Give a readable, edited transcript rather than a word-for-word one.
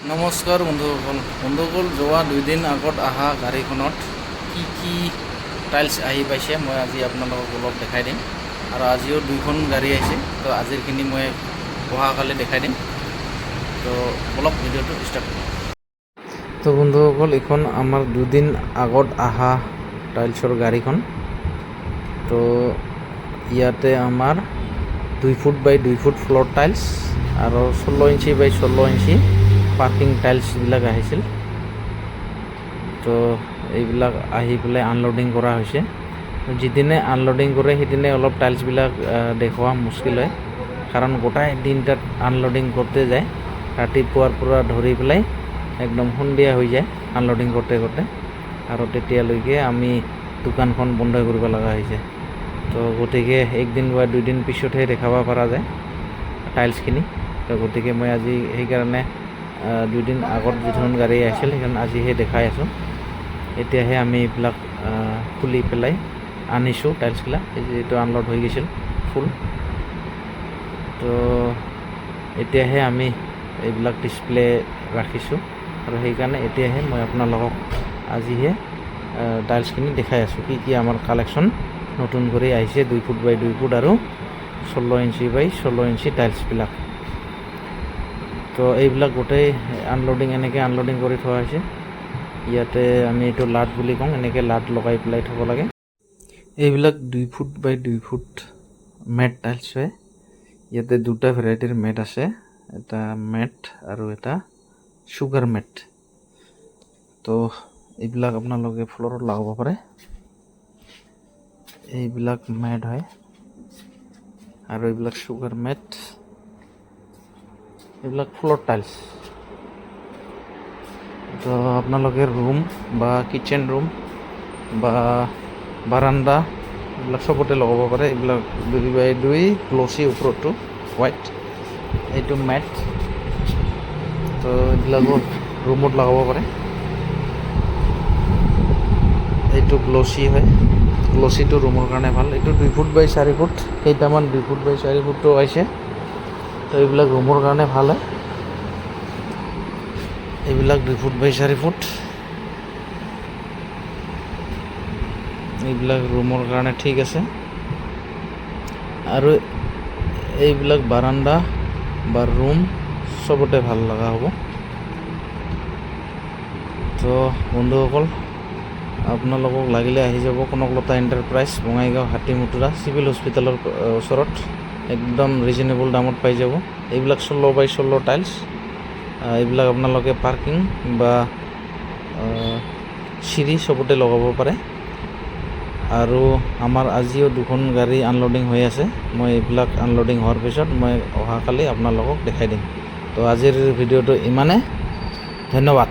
নমস্কাৰ বন্ধুসকল যোৱা 2 দিন আগত অহা গাড়ীখনত কি টাইলছ আহি পাইছে মই আজি আপোনালোকক অলপ দেখাই দিম আৰু আজিও 2খন গাড়ী আহিছে তো আজিৰখিনি মই অহাকালি দেখাই দিম তো অলপ ভিডিঅ'টো ষ্টাৰ্ট কৰোঁ। তো বন্ধুসকল এইখন আমাৰ 2 দিন আগত অহা টাইলছৰ গাড়ীখন। তো ইয়াতে আমাৰ 2 ফুট বাই 2 ফুট ফ্লোৰ টাইলছ আৰু 16 ইঞ্চি বাই 16 ইঞ্চি পাৰ্কিং টাইলছবিলাক আহিছিল। তো এইবিলাক আহি পেলাই আনলোডিং কৰা হৈছে। যিদিনে আনলোডিং কৰে সেইদিনে অলপ টাইলছবিলাক দেখুওৱা মুস্কিল হয়, কাৰণ গোটাই দিনটাত আনলোডিং কৰতে যায়, ৰাতিপুৱাৰ পৰা ধৰি পেলাই একদম সন্ধিয়া হৈ যায় আনলোডিং কৰতে আৰু তেতিয়ালৈকে আমি দোকানখন বন্ধ কৰিব লগা হৈছে। তো গতিকে একদিন বা 2 দিন পিছতহে দেখাব পৰা যায় টাইলছখিনি। তো গতিকে মই আজি সেইকাৰণে 2 দিন আগত যিখন গাড়ী আহিছিল সেইখন আজিহে দেখাই আছোঁ। এতিয়াহে আমি এইবিলাক খুলি পেলাই আনিছোঁ টাইলছবিলাক, যিটো আনলোড হৈ গৈছিল ফুল। তো এতিয়াহে আমি এইবিলাক ডিছপ্লে ৰাখিছোঁ আৰু সেইকাৰণে এতিয়াহে মই আপোনালোকক আজিহে টাইলছখিনি দেখাই আছোঁ, কি আমাৰ কালেকশ্যন নতুন কৰি আহিছে 2 ফুট বাই 2 ফুট আৰু 16 ইঞ্চি বাই 16 ইঞ্চি টাইলছবিলাক। তো এইবিলাক গোটেই এনেকৈ আনলোডিং কৰি থোৱা হৈছে। ইয়াতে আমি এইটো লাট বুলি কওঁ, এনেকৈ লাট লগাই পেলাই থ'ব লাগে। এইবিলাক 2 ফুট বাই 2 ফুট মেট টাইলছ হয়। ইয়াতে 2টা ভেৰাইটিৰ মেট আছে, এটা মেট আৰু এটা চুগাৰ মেট। তো এইবিলাক আপোনালোকে ফ্ল'ৰত লগাব পাৰে। এইবিলাক মেট হয় আৰু এইবিলাক চুগাৰ মেট, এইবিলাক ফ্লোৰ টাইলছ। তো আপোনালোকে ৰুম বা কিচেন ৰুম বা বাৰাণ্ডা এইবিলাক চবতে লগাব পাৰে। এইবিলাক 2 বাই 2 গ্লচি, ওপৰতো হোৱাইট, এইটো মেট। তো এইবিলাকো ৰুমত লগাব পাৰে। এইটো গ্লচি হয়, গ্লচিটো ৰুমৰ কাৰণে ভাল। এইটো 2 ফুট বাই 4 ফুট, কেইটামান 2 ফুট বাই 4 ফুটটো আহিছে। তো এইবিলাক ৰুমৰ কাৰণে ভাল হয়। এইবিলাক 2 ফুট বাই 4 ফুট, এইবিলাক ৰুমৰ কাৰণে ঠিক আছে। আৰু এইবিলাক বাৰাণ্ডা বা ৰুম চবতে ভাল লগা হ'ব। তো বন্ধুসকল, আপোনালোকক লাগিলে আহি যাব কনকলতা এণ্টাৰপ্ৰাইজ, বঙাইগাঁও হাতীমুতুৰা চিভিল হস্পিটেলৰ ওচৰত। একদম ৰিজনেবল দামত পাই যাব। এইবিলাক 16 বাই 16 টাইলছ। এইবিলাক আপোনালোকে পাৰ্কিং বা চিৰি চবতে লগাব পাৰে। আৰু আমাৰ আজিও 2খন গাড়ী আনলোডিং হৈ আছে। মই এইবিলাক আনলোডিং হোৱাৰ পিছত মই অহাকালি আপোনালোকক দেখাই দিম। তো আজিৰ ভিডিঅ'টো ইমানে, ধন্যবাদ।